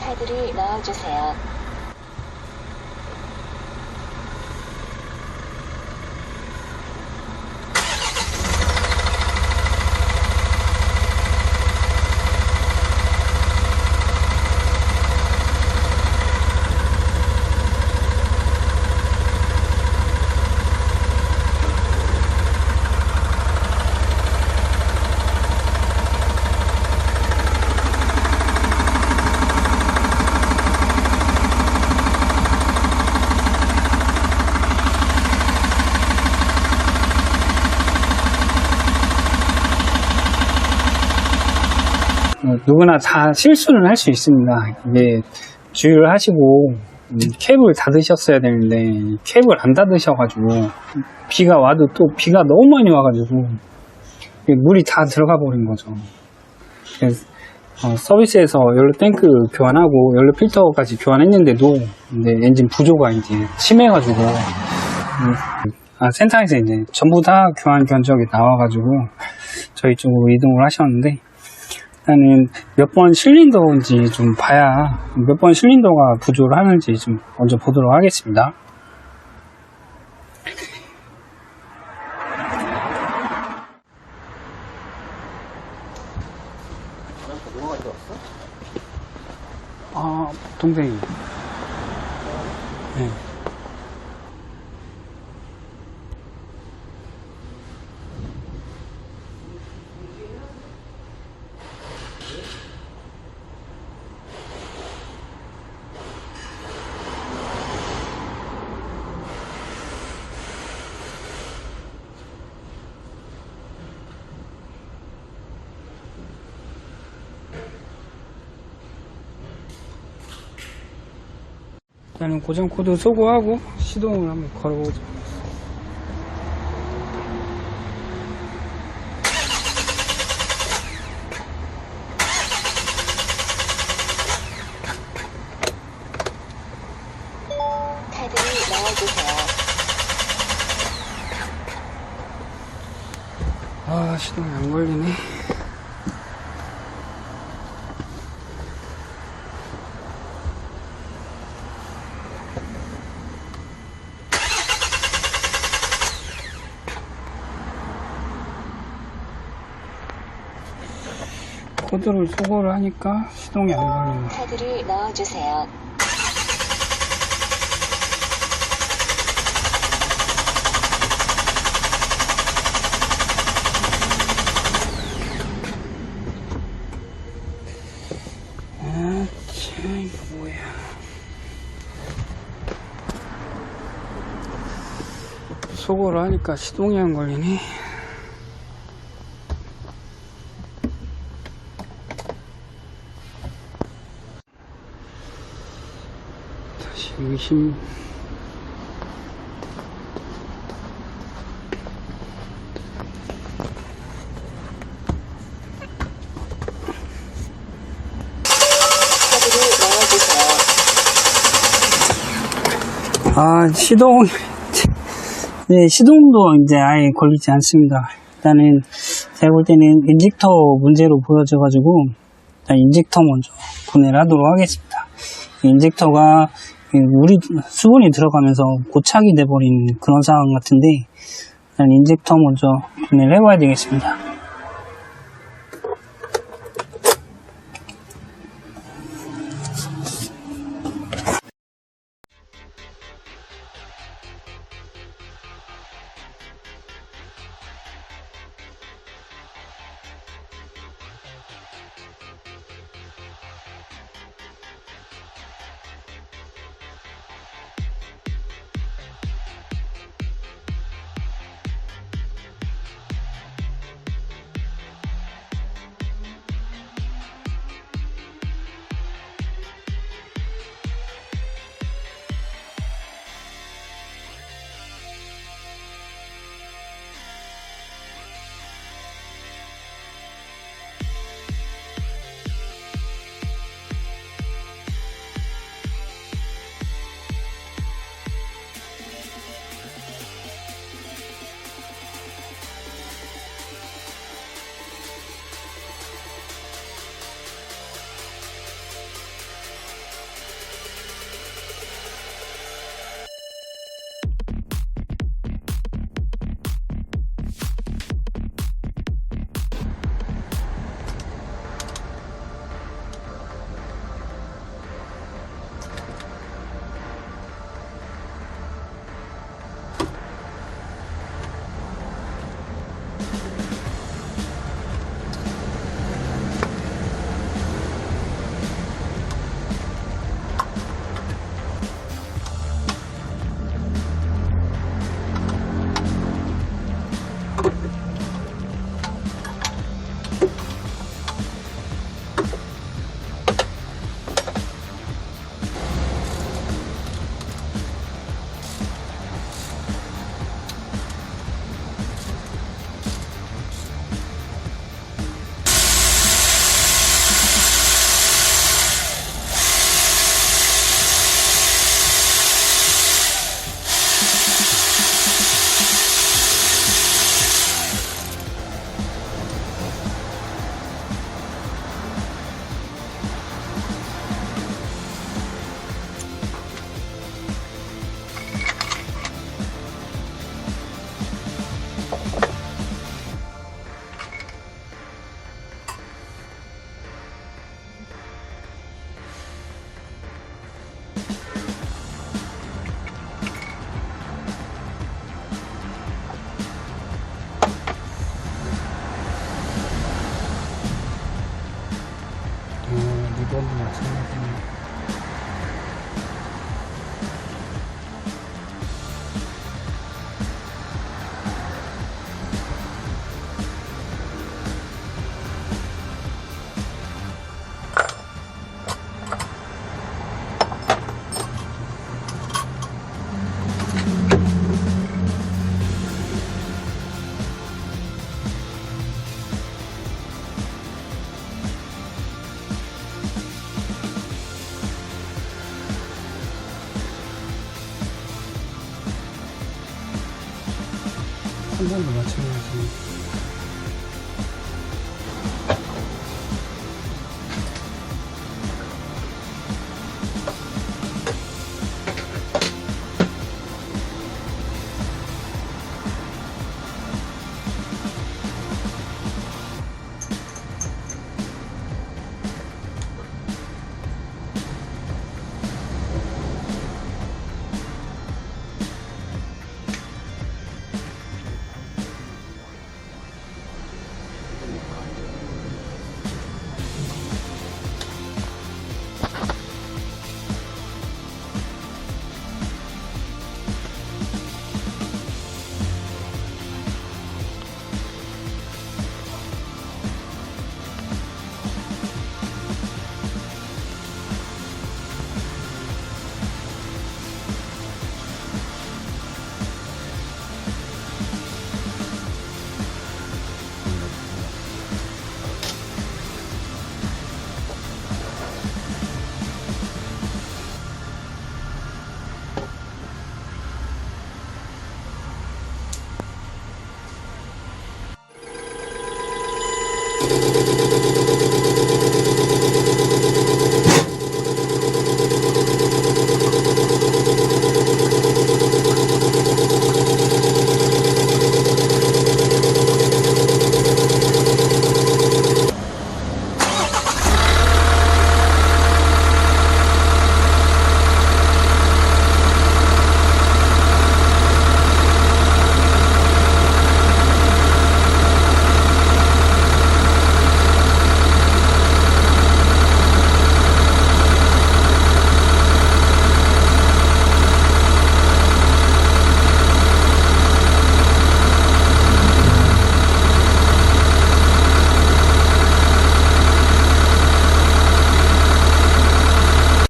카드를 넣어주세요. 누구나 다 실수는 할 수 있습니다. 이게 주의를 하시고 캡을 닫으셨어야 되는데 캡을 안 닫으셔가지고 비가 와도 또 비가 너무 많이 와가지고 물이 다 들어가 버린 거죠. 그래서 서비스에서 연료 탱크 교환하고 연료 필터까지 교환했는데도 이제 엔진 부조가 이제 심해가지고 센터에서 이제 전부 다 교환 견적이 나와가지고 저희 쪽으로 이동을 하셨는데, 일단은 몇 번 실린더인지 좀 봐야, 몇 번 실린더가 부조를 하는지 좀 먼저 보도록 하겠습니다. 누가 가져왔어? 동생이. 네. 일단은 고정 코드 소구하고 시동을 한번 걸어보죠. 카드를 넣어주세요. 시동이 안 걸리네. 코드를 소거를 하니까 시동이 안 걸리네. 카드를 넣어주세요. 참, 이거 뭐야. 소거를 하니까 시동이 안 걸리네. 다시 의심. 카드를 넣어주세요. 시동, 네, 시동도 이제 아예 걸리지 않습니다. 일단은, 제가 볼 때는 인젝터 문제로 보여져가지고, 일단 인젝터 먼저 분해를 하도록 하겠습니다. 인젝터가 물이, 수분이 들어가면서 고착이 돼버린 그런 상황 같은데, 일단 인젝터 먼저 분해를 해봐야 되겠습니다. 마찬가지입니다. 한 번도 마찬가지입니다.